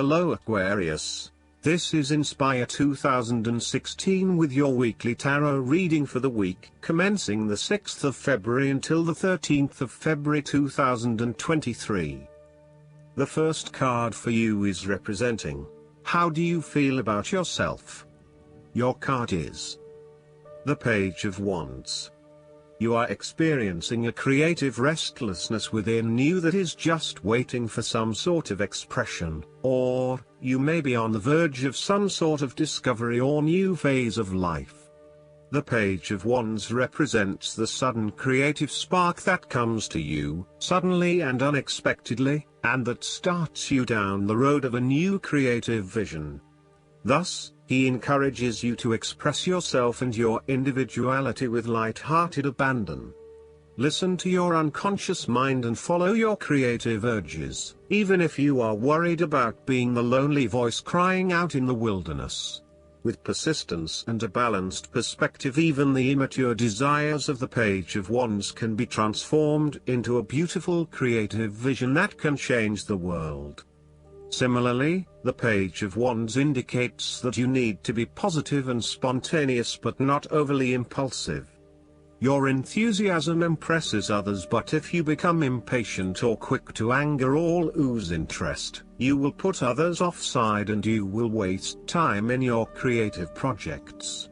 Hello Aquarius, this is Inspire 2016 with your weekly tarot reading for the week commencing the 6th of February until the 13th of February 2023. The first card for you is representing, how do you feel about yourself? Your card is the Page of Wands. You are experiencing a creative restlessness within you that is just waiting for some sort of expression, or you may be on the verge of some sort of discovery or new phase of life. The Page of Wands represents the sudden creative spark that comes to you, suddenly and unexpectedly, and that starts you down the road of a new creative vision. Thus, he encourages you to express yourself and your individuality with light-hearted abandon. Listen to your unconscious mind and follow your creative urges, even if you are worried about being the lonely voice crying out in the wilderness. With persistence and a balanced perspective, even the immature desires of the Page of Wands can be transformed into a beautiful creative vision that can change the world. Similarly, the Page of Wands indicates that you need to be positive and spontaneous but not overly impulsive. Your enthusiasm impresses others, but if you become impatient or quick to anger or lose interest, you will put others offside and you will waste time in your creative projects.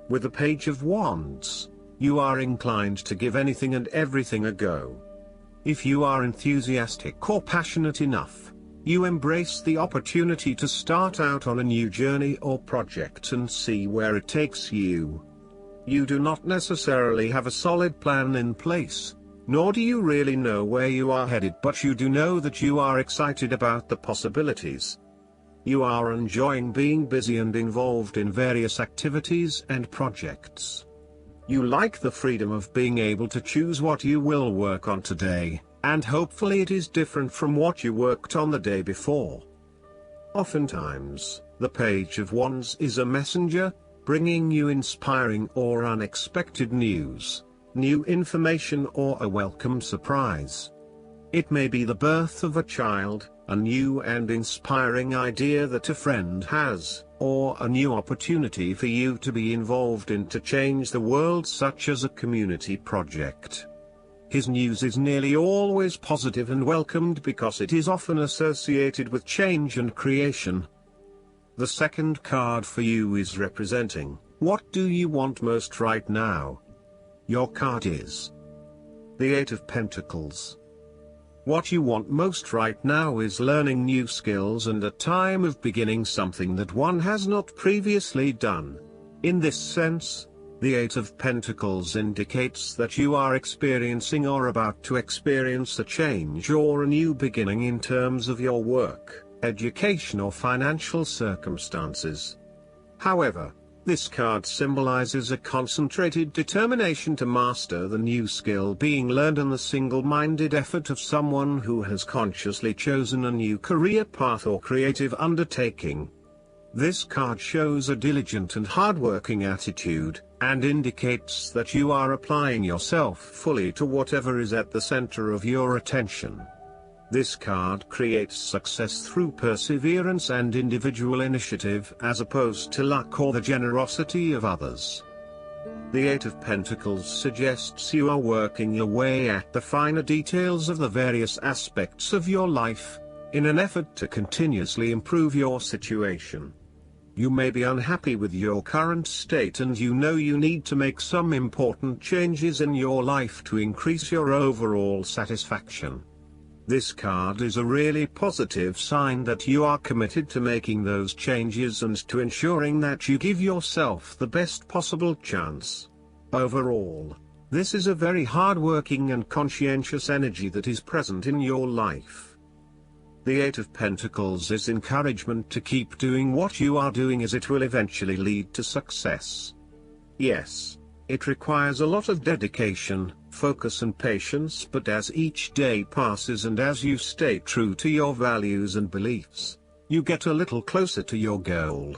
With the Page of Wands, you are inclined to give anything and everything a go. If you are enthusiastic or passionate enough, you embrace the opportunity to start out on a new journey or project and see where it takes you. You do not necessarily have a solid plan in place, nor do you really know where you are headed, but you do know that you are excited about the possibilities. You are enjoying being busy and involved in various activities and projects. You like the freedom of being able to choose what you will work on today, and hopefully it is different from what you worked on the day before. Oftentimes, the Page of Wands is a messenger, bringing you inspiring or unexpected news, new information or a welcome surprise. It may be the birth of a child, a new and inspiring idea that a friend has, or a new opportunity for you to be involved in to change the world, such as a community project. His news is nearly always positive and welcomed because it is often associated with change and creation. The second card for you is representing, what do you want most right now? Your card is the Eight of Pentacles. What you want most right now is learning new skills and a time of beginning something that one has not previously done. In this sense, the Eight of Pentacles indicates that you are experiencing or about to experience a change or a new beginning in terms of your work, education or financial circumstances. However, this card symbolizes a concentrated determination to master the new skill being learned and the single-minded effort of someone who has consciously chosen a new career path or creative undertaking. This card shows a diligent and hard-working attitude, and indicates that you are applying yourself fully to whatever is at the center of your attention. This card creates success through perseverance and individual initiative as opposed to luck or the generosity of others. The Eight of Pentacles suggests you are working your way at the finer details of the various aspects of your life, in an effort to continuously improve your situation. You may be unhappy with your current state and you know you need to make some important changes in your life to increase your overall satisfaction. This card is a really positive sign that you are committed to making those changes and to ensuring that you give yourself the best possible chance. Overall, this is a very hard-working and conscientious energy that is present in your life. The Eight of Pentacles is encouragement to keep doing what you are doing, as it will eventually lead to success. Yes, it requires a lot of dedication, focus and patience, but as each day passes and as you stay true to your values and beliefs, you get a little closer to your goal.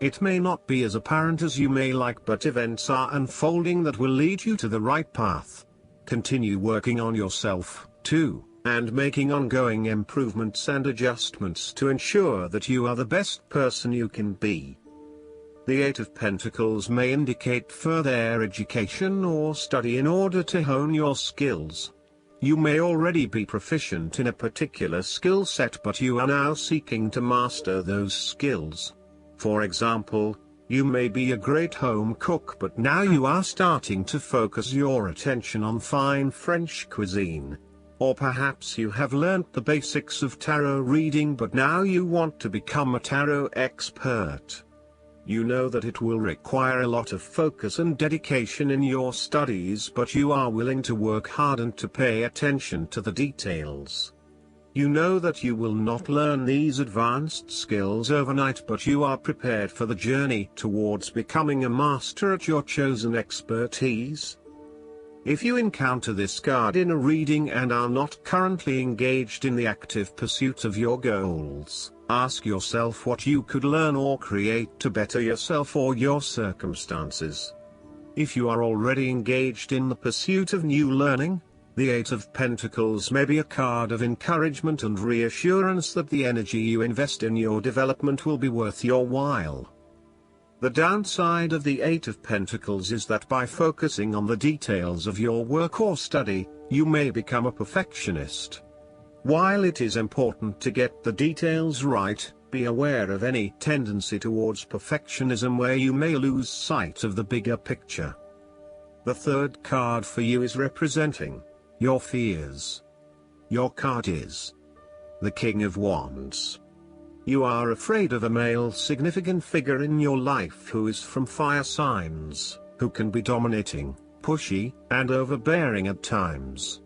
It may not be as apparent as you may like, but events are unfolding that will lead you to the right path. Continue working on yourself, too, and making ongoing improvements and adjustments to ensure that you are the best person you can be. The Eight of Pentacles may indicate further education or study in order to hone your skills. You may already be proficient in a particular skill set, but you are now seeking to master those skills. For example, you may be a great home cook, but now you are starting to focus your attention on fine French cuisine. Or perhaps you have learnt the basics of tarot reading, but now you want to become a tarot expert. You know that it will require a lot of focus and dedication in your studies, but you are willing to work hard and to pay attention to the details. You know that you will not learn these advanced skills overnight, but you are prepared for the journey towards becoming a master at your chosen expertise. If you encounter this card in a reading and are not currently engaged in the active pursuit of your goals, ask yourself what you could learn or create to better yourself or your circumstances. If you are already engaged in the pursuit of new learning, the Eight of Pentacles may be a card of encouragement and reassurance that the energy you invest in your development will be worth your while. The downside of the Eight of Pentacles is that by focusing on the details of your work or study, you may become a perfectionist. While it is important to get the details right, be aware of any tendency towards perfectionism where you may lose sight of the bigger picture. The third card for you is representing your fears. Your card is the King of Wands. You are afraid of a male significant figure in your life who is from fire signs, who can be dominating, pushy, and overbearing at times.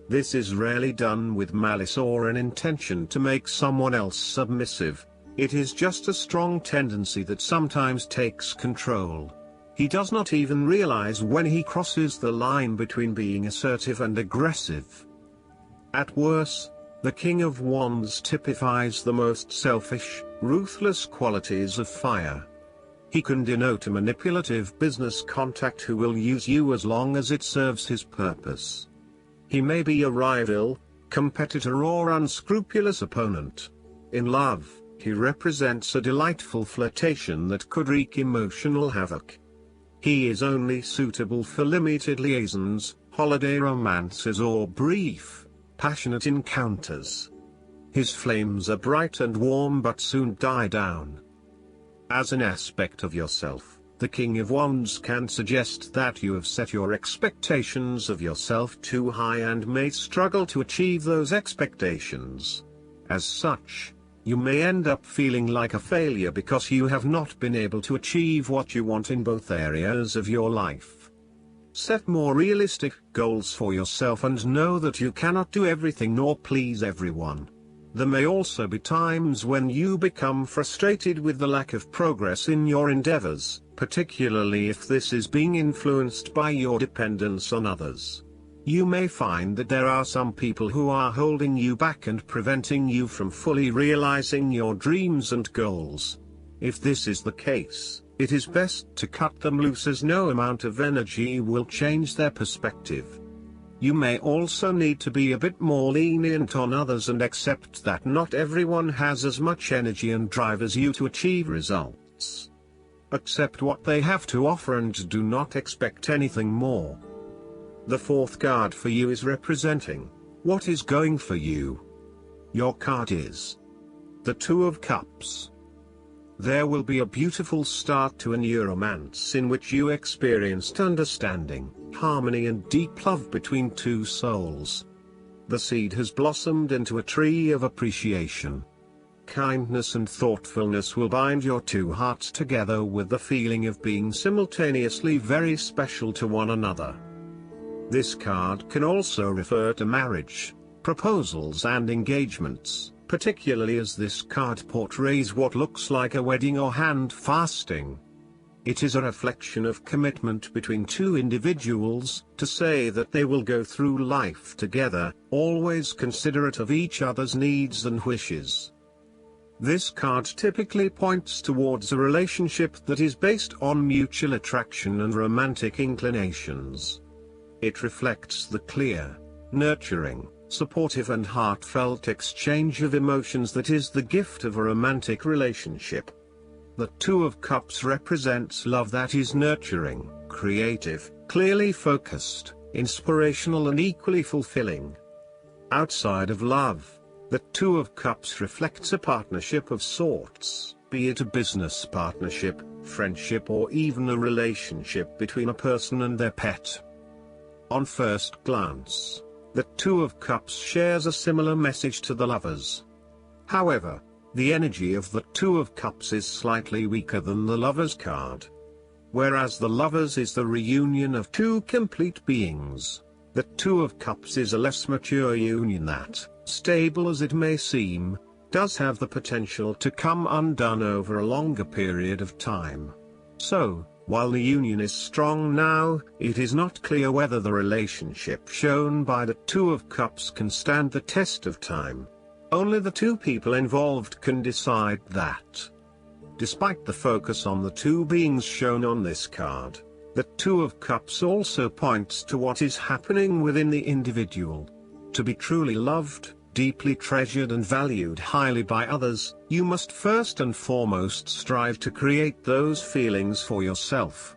This is rarely done with malice or an intention to make someone else submissive. It is just a strong tendency that sometimes takes control. He does not even realize when he crosses the line between being assertive and aggressive. At worst, the King of Wands typifies the most selfish, ruthless qualities of fire. He can denote a manipulative business contact who will use you as long as it serves his purpose. He may be a rival, competitor, or unscrupulous opponent. In love, he represents a delightful flirtation that could wreak emotional havoc. He is only suitable for limited liaisons, holiday romances, or brief, passionate encounters. His flames are bright and warm but soon die down. As an aspect of yourself, the King of Wands can suggest that you have set your expectations of yourself too high and may struggle to achieve those expectations. As such, you may end up feeling like a failure because you have not been able to achieve what you want in both areas of your life. Set more realistic goals for yourself and know that you cannot do everything nor please everyone. There may also be times when you become frustrated with the lack of progress in your endeavors, particularly if this is being influenced by your dependence on others. You may find that there are some people who are holding you back and preventing you from fully realizing your dreams and goals. If this is the case, it is best to cut them loose, as no amount of energy will change their perspective. You may also need to be a bit more lenient on others and accept that not everyone has as much energy and drive as you to achieve results. Accept what they have to offer and do not expect anything more. The fourth card for you is representing what is going for you. Your card is the Two of Cups. There will be a beautiful start to a new romance in which you experienced understanding, harmony, and deep love between two souls. The seed has blossomed into a tree of appreciation. Kindness and thoughtfulness will bind your two hearts together with the feeling of being simultaneously very special to one another. This card can also refer to marriage, proposals, and engagements, particularly as this card portrays what looks like a wedding or hand fasting. It is a reflection of commitment between two individuals, to say that they will go through life together, always considerate of each other's needs and wishes. This card typically points towards a relationship that is based on mutual attraction and romantic inclinations. It reflects the clear, nurturing, supportive and heartfelt exchange of emotions that is the gift of a romantic relationship. The Two of Cups represents love that is nurturing, creative, clearly focused, inspirational and equally fulfilling. Outside of love, the Two of Cups reflects a partnership of sorts, be it a business partnership, friendship or even a relationship between a person and their pet. On first glance, the Two of Cups shares a similar message to the Lovers. However, the energy of the Two of Cups is slightly weaker than the Lovers card. Whereas the Lovers is the reunion of two complete beings, the Two of Cups is a less mature union that, stable as it may seem, does have the potential to come undone over a longer period of time. So, while the union is strong now, it is not clear whether the relationship shown by the Two of Cups can stand the test of time. Only the two people involved can decide that. Despite the focus on the two beings shown on this card, the Two of Cups also points to what is happening within the individual. To be truly loved, deeply treasured and valued highly by others, you must first and foremost strive to create those feelings for yourself.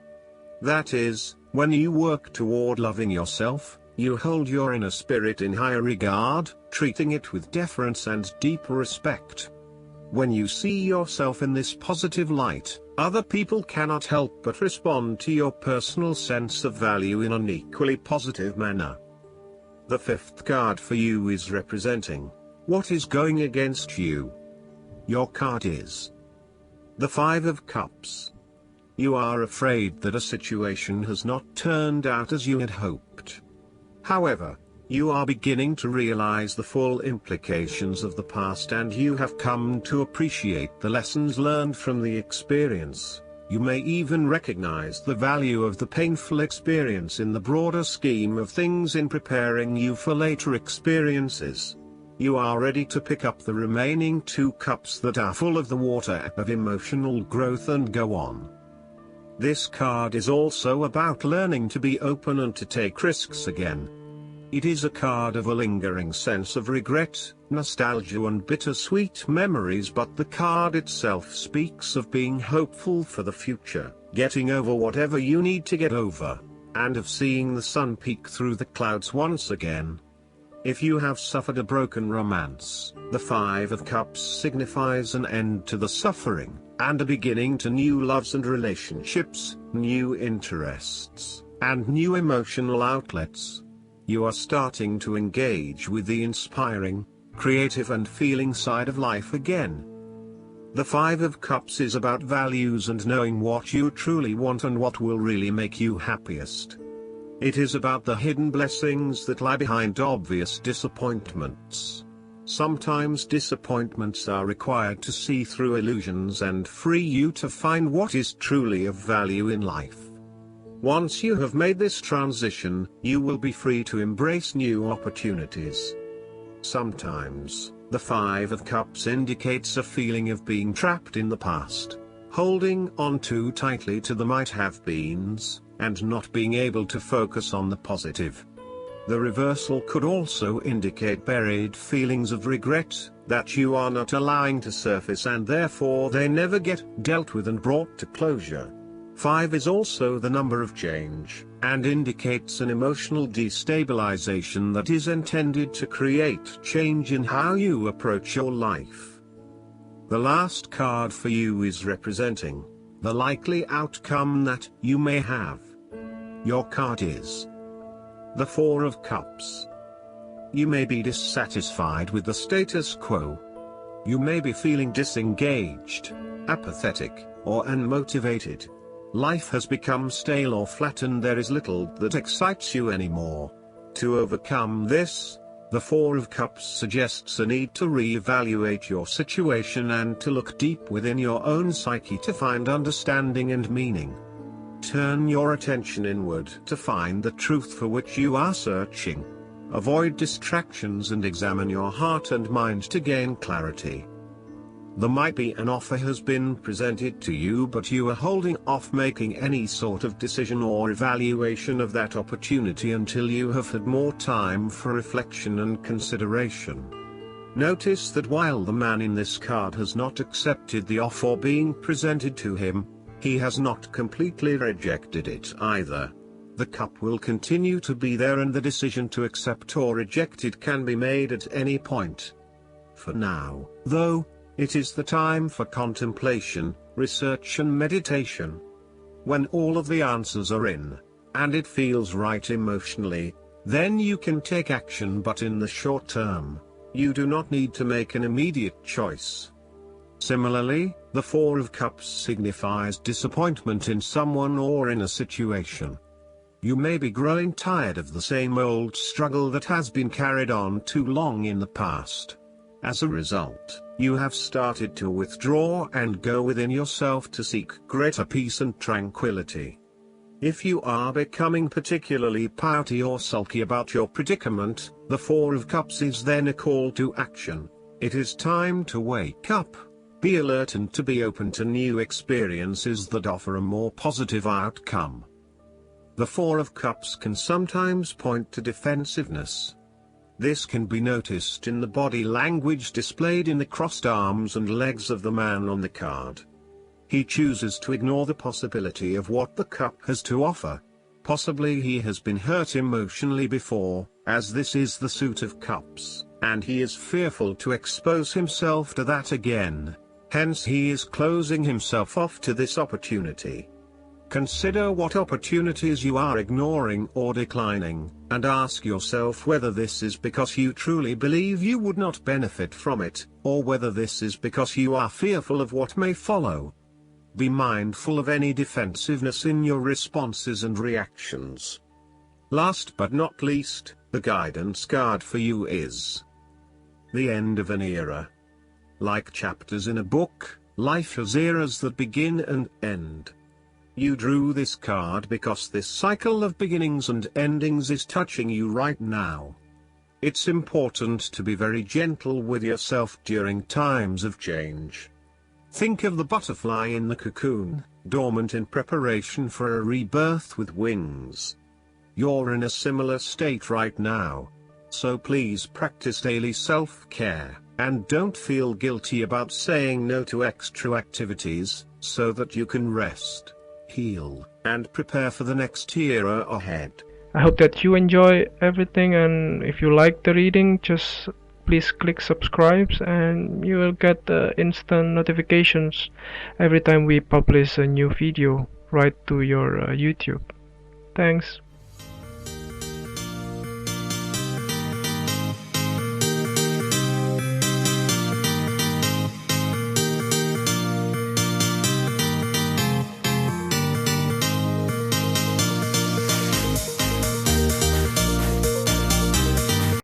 That is, when you work toward loving yourself, you hold your inner spirit in higher regard, treating it with deference and deep respect. When you see yourself in this positive light, other people cannot help but respond to your personal sense of value in an equally positive manner. The fifth card for you is representing what is going against you. Your card is the Five of Cups. You are afraid that a situation has not turned out as you had hoped. However, you are beginning to realize the full implications of the past and you have come to appreciate the lessons learned from the experience. You may even recognize the value of the painful experience in the broader scheme of things in preparing you for later experiences. You are ready to pick up the remaining two cups that are full of the water of emotional growth and go on. This card is also about learning to be open and to take risks again. It is a card of a lingering sense of regret, nostalgia and bittersweet memories, but the card itself speaks of being hopeful for the future, getting over whatever you need to get over, and of seeing the sun peek through the clouds once again. If you have suffered a broken romance, the Five of Cups signifies an end to the suffering, and a beginning to new loves and relationships, new interests, and new emotional outlets. You are starting to engage with the inspiring, creative and feeling side of life again. The Five of Cups is about values and knowing what you truly want and what will really make you happiest. It is about the hidden blessings that lie behind obvious disappointments. Sometimes disappointments are required to see through illusions and free you to find what is truly of value in life. Once you have made this transition, you will be free to embrace new opportunities. Sometimes, the Five of Cups indicates a feeling of being trapped in the past, holding on too tightly to the might-have-beens, and not being able to focus on the positive. The reversal could also indicate buried feelings of regret, that you are not allowing to surface and therefore they never get dealt with and brought to closure. 5 is also the number of change, and indicates an emotional destabilization that is intended to create change in how you approach your life. The last card for you is representing the likely outcome that you may have. Your card is the Four of Cups. You may be dissatisfied with the status quo. You may be feeling disengaged, apathetic, or unmotivated. Life has become stale or flat and there is little that excites you anymore. To overcome this, the Four of Cups suggests a need to re-evaluate your situation and to look deep within your own psyche to find understanding and meaning. Turn your attention inward to find the truth for which you are searching. Avoid distractions and examine your heart and mind to gain clarity. There might be an offer has been presented to you, but you are holding off making any sort of decision or evaluation of that opportunity until you have had more time for reflection and consideration. Notice that while the man in this card has not accepted the offer being presented to him, he has not completely rejected it either. The cup will continue to be there, and the decision to accept or reject it can be made at any point. For now, though, it is the time for contemplation, research and meditation. When all of the answers are in, and it feels right emotionally, then you can take action, but in the short term, you do not need to make an immediate choice. Similarly, the Four of Cups signifies disappointment in someone or in a situation. You may be growing tired of the same old struggle that has been carried on too long in the past. As a result, you have started to withdraw and go within yourself to seek greater peace and tranquility. If you are becoming particularly pouty or sulky about your predicament, the Four of Cups is then a call to action. It is time to wake up, be alert, and to be open to new experiences that offer a more positive outcome. The Four of Cups can sometimes point to defensiveness. This can be noticed in the body language displayed in the crossed arms and legs of the man on the card. He chooses to ignore the possibility of what the cup has to offer. Possibly he has been hurt emotionally before, as this is the Suit of Cups, and he is fearful to expose himself to that again. Hence he is closing himself off to this opportunity. Consider what opportunities you are ignoring or declining, and ask yourself whether this is because you truly believe you would not benefit from it, or whether this is because you are fearful of what may follow. Be mindful of any defensiveness in your responses and reactions. Last but not least, the guidance card for you is the end of an era. Like chapters in a book, life has eras that begin and end. You drew this card because this cycle of beginnings and endings is touching you right now. It's important to be very gentle with yourself during times of change. Think of the butterfly in the cocoon, dormant in preparation for a rebirth with wings. You're in a similar state right now. So please practice daily self-care, and don't feel guilty about saying no to extra activities, so that you can rest, heal, and prepare for the next era ahead. I hope that you enjoy everything, and if you like the reading, just please click subscribe and you will get instant notifications every time we publish a new video right to your YouTube. Thanks.